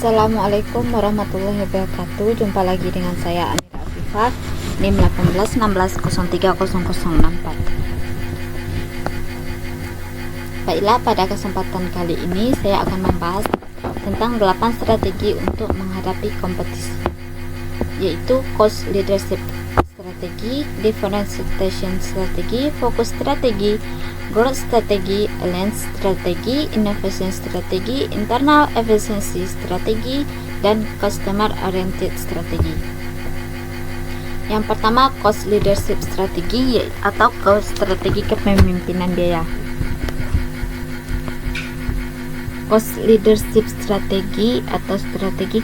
Assalamualaikum warahmatullahi wabarakatuh. Jumpa lagi dengan saya Amira Afifah, NIM 1816030064. Baiklah, pada kesempatan kali ini saya akan membahas tentang 8 strategi untuk menghadapi kompetisi, yaitu cost leadership strategi, differentiation strategi, focus strategi, growth strategi, alliance strategi, innovation strategi, internal efficiency strategi, dan customer oriented strategi. Yang pertama, cost leadership strategi atau strategi kepemimpinan biaya. Cost leadership strategi atau strategi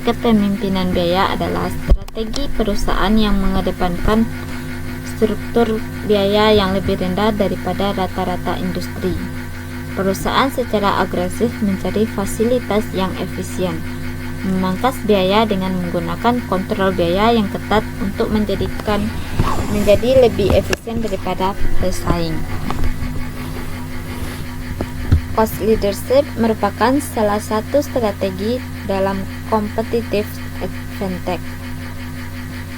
kepemimpinan biaya adalah strategi perusahaan yang mengedepankan struktur biaya yang lebih rendah daripada rata-rata industri. Perusahaan secara agresif mencari fasilitas yang efisien, memangkas biaya dengan menggunakan kontrol biaya yang ketat untuk menjadi lebih efisien daripada pesaing. Cost leadership merupakan salah satu strategi dalam competitive advantage.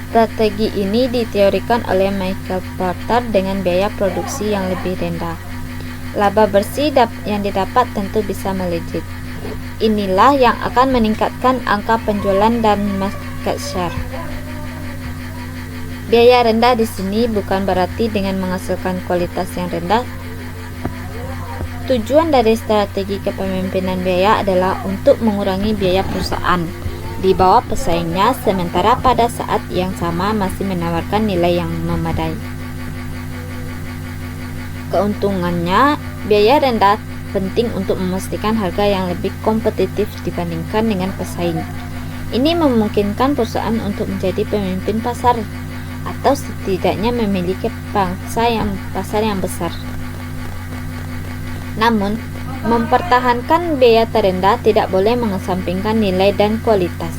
Strategi ini diteorikan oleh Michael Porter dengan biaya produksi yang lebih rendah. Laba bersih yang didapat tentu bisa melejit. Inilah yang akan meningkatkan angka penjualan dan market share. Biaya rendah di sini bukan berarti dengan menghasilkan kualitas yang rendah. Tujuan dari strategi kepemimpinan biaya adalah untuk mengurangi biaya perusahaan di bawah pesaingnya, sementara pada saat yang sama masih menawarkan nilai yang memadai. Keuntungannya, biaya rendah penting untuk memastikan harga yang lebih kompetitif dibandingkan dengan pesaing. Ini memungkinkan perusahaan untuk menjadi pemimpin pasar atau setidaknya memiliki pasar yang besar. Namun, mempertahankan biaya terendah tidak boleh mengesampingkan nilai dan kualitas.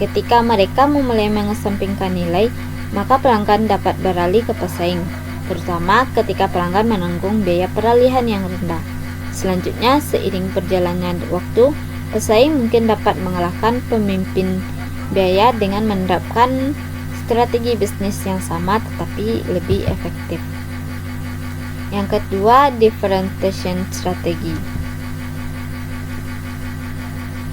Ketika mereka mulai mengesampingkan nilai, maka pelanggan dapat beralih ke pesaing, terutama ketika pelanggan menanggung biaya peralihan yang rendah. Selanjutnya, seiring berjalannya waktu, pesaing mungkin dapat mengalahkan pemimpin biaya dengan menerapkan strategi bisnis yang sama tetapi lebih efektif. Yang kedua, differentiation strategi.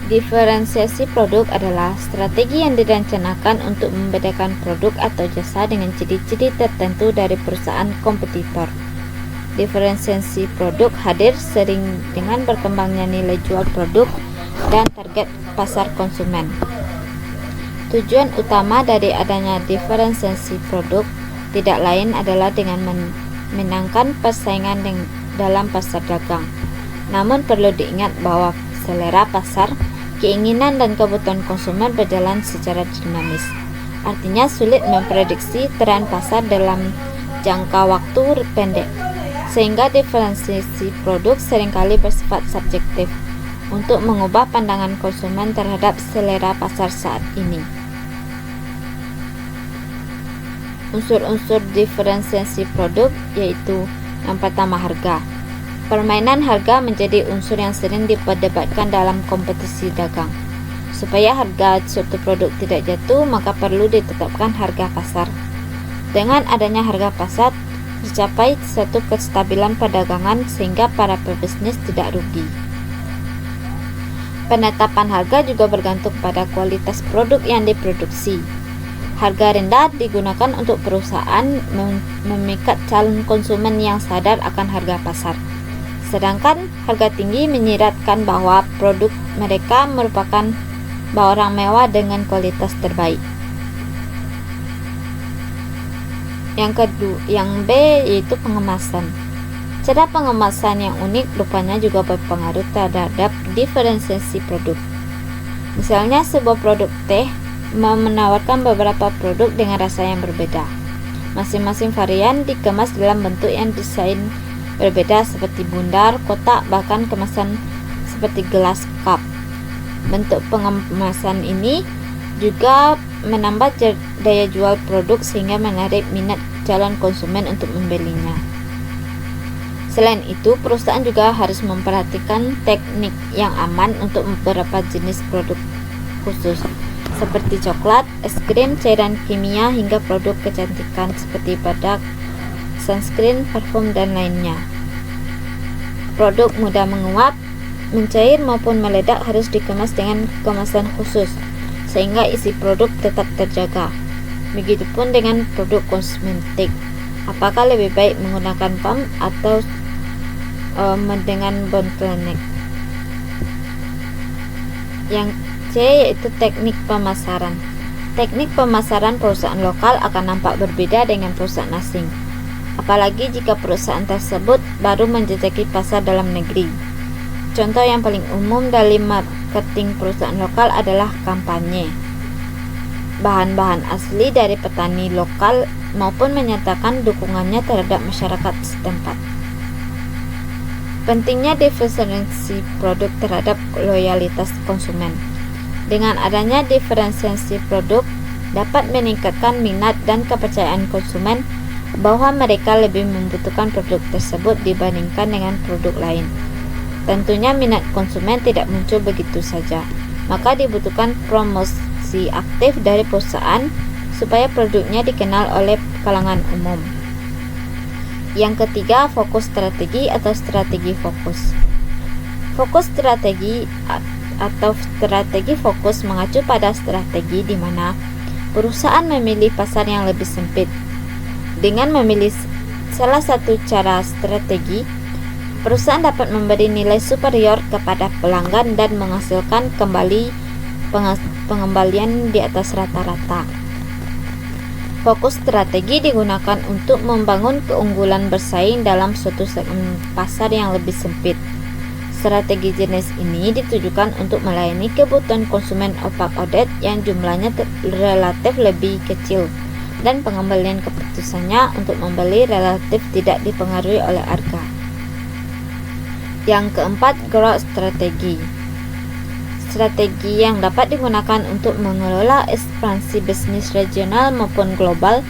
Diferensiasi produk adalah strategi yang direncanakan untuk membedakan produk atau jasa dengan ciri-ciri tertentu dari perusahaan kompetitor. Diferensiasi produk hadir sering dengan berkembangnya nilai jual produk dan target pasar konsumen. Tujuan utama dari adanya diferensiasi produk tidak lain adalah dengan menangkan persaingan dalam pasar dagang. Namun perlu diingat bahwa selera pasar, keinginan dan kebutuhan konsumen berjalan secara dinamis. Artinya sulit memprediksi tren pasar dalam jangka waktu pendek, sehingga diferensiasi produk seringkali bersifat subjektif untuk mengubah pandangan konsumen terhadap selera pasar saat ini. Unsur-unsur diferensiasi produk yaitu yang pertama, harga. Permainan harga menjadi unsur yang sering diperdebatkan dalam kompetisi dagang. Supaya harga suatu produk tidak jatuh, maka perlu ditetapkan harga pasar. Dengan adanya harga pasar, dicapai suatu kestabilan perdagangan sehingga para pebisnis tidak rugi. Penetapan harga juga bergantung pada kualitas produk yang diproduksi. Harga rendah digunakan untuk perusahaan memikat calon konsumen yang sadar akan harga pasar. Sedangkan harga tinggi menyiratkan bahwa produk mereka merupakan barang mewah dengan kualitas terbaik. Yang B yaitu pengemasan. Cara pengemasan yang unik rupanya juga berpengaruh terhadap diferensiasi produk. Misalnya sebuah produk teh menawarkan beberapa produk dengan rasa yang berbeda. Masing-masing varian dikemas dalam bentuk yang desain berbeda seperti bundar, kotak, bahkan kemasan seperti gelas cup. Bentuk pengemasan ini juga menambah daya jual produk sehingga menarik minat calon konsumen untuk membelinya. Selain itu, perusahaan juga harus memperhatikan teknik yang aman untuk beberapa jenis produk khusus, seperti coklat, es krim, cairan kimia, hingga produk kecantikan seperti produk sunscreen, parfum, dan lainnya. Produk mudah menguap, mencair, maupun meledak harus dikemas dengan kemasan khusus, sehingga isi produk tetap terjaga. Begitupun dengan produk kosmetik. Apakah lebih baik menggunakan pump atau dengan bottleneck? Yang C yaitu teknik pemasaran. Teknik pemasaran perusahaan lokal akan nampak berbeda dengan perusahaan asing, apalagi jika perusahaan tersebut baru menjajaki pasar dalam negeri. Contoh yang paling umum dari marketing perusahaan lokal adalah kampanye bahan-bahan asli dari petani lokal maupun menyatakan dukungannya terhadap masyarakat setempat. Pentingnya diferensiasi produk terhadap loyalitas konsumen. Dengan adanya diferensiasi produk dapat meningkatkan minat dan kepercayaan konsumen bahwa mereka lebih membutuhkan produk tersebut dibandingkan dengan produk lain. Tentunya minat konsumen tidak muncul begitu saja, maka dibutuhkan promosi aktif dari perusahaan supaya produknya dikenal oleh kalangan umum. Yang ketiga, fokus strategi atau strategi fokus. Fokus strategi atau strategi fokus mengacu pada strategi di mana perusahaan memilih pasar yang lebih sempit. Dengan memilih salah satu cara strategi, perusahaan dapat memberi nilai superior kepada pelanggan dan menghasilkan pengembalian di atas rata-rata. Fokus strategi digunakan untuk membangun keunggulan bersaing dalam suatu segmen pasar yang lebih sempit. Strategi jenis ini ditujukan untuk melayani kebutuhan konsumen opak-odet yang jumlahnya relatif lebih kecil dan pengembalian keputusannya untuk membeli relatif tidak dipengaruhi oleh harga. Yang keempat, growth strategi. Strategi yang dapat digunakan untuk mengelola ekspansi bisnis regional maupun global.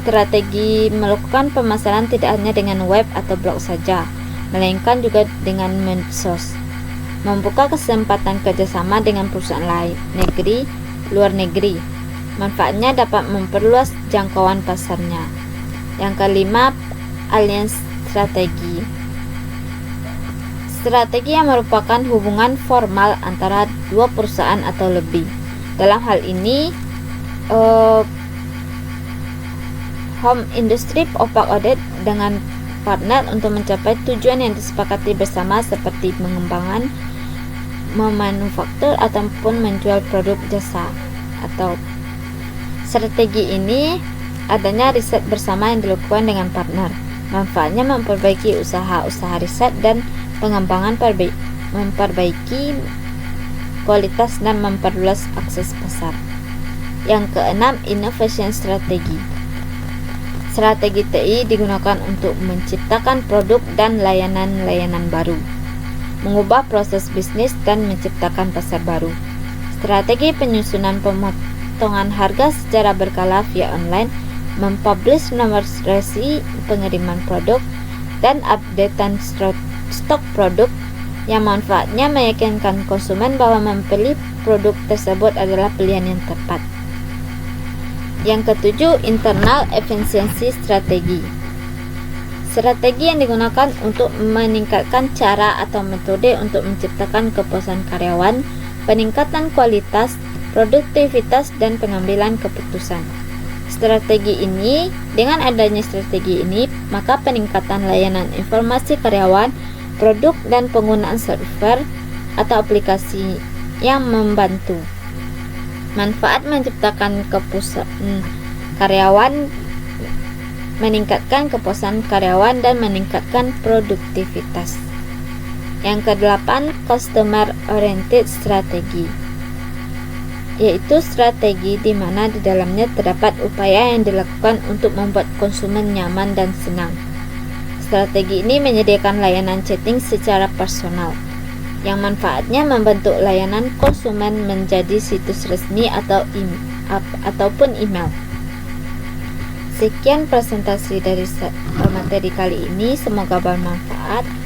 Strategi melakukan pemasaran tidak hanya dengan web atau blog saja, melainkan juga dengan medsos. Membuka kesempatan kerjasama dengan perusahaan lain luar negeri. Manfaatnya dapat memperluas jangkauan pasarnya. Yang kelima, alliance strategi. Strategi yang merupakan hubungan formal antara dua perusahaan atau lebih. Dalam hal ini, home industry opak-odet dengan partner untuk mencapai tujuan yang disepakati bersama seperti pengembangan, memanufaktur ataupun menjual produk jasa. Atau strategi ini adanya riset bersama yang dilakukan dengan partner. Manfaatnya memperbaiki usaha-usaha riset dan pengembangan, memperbaiki kualitas dan memperluas akses pasar. Yang keenam, innovation strategi. Strategi TI digunakan untuk menciptakan produk dan layanan-layanan baru, mengubah proses bisnis dan menciptakan pasar baru. Strategi penyusunan pemotongan harga secara berkala via online, mempublish nomor resi pengiriman produk, dan updatean stok produk yang manfaatnya meyakinkan konsumen bahwa membeli produk tersebut adalah pilihan yang tepat. Yang ketujuh, internal efisiensi strategi. Strategi yang digunakan untuk meningkatkan cara atau metode untuk menciptakan kepuasan karyawan, peningkatan kualitas, produktivitas, dan pengambilan keputusan. Dengan adanya strategi ini, maka peningkatan layanan informasi karyawan, produk, dan penggunaan server atau aplikasi yang membantu. Manfaat menciptakan kepuasan karyawan, meningkatkan kepuasan karyawan, dan meningkatkan produktivitas. Yang kedelapan, customer oriented strategi, yaitu strategi di mana di dalamnya terdapat upaya yang dilakukan untuk membuat konsumen nyaman dan senang. Strategi ini menyediakan layanan chatting secara personal, yang manfaatnya membentuk layanan konsumen menjadi situs resmi ataupun email. Sekian presentasi dari materi kali ini, semoga bermanfaat.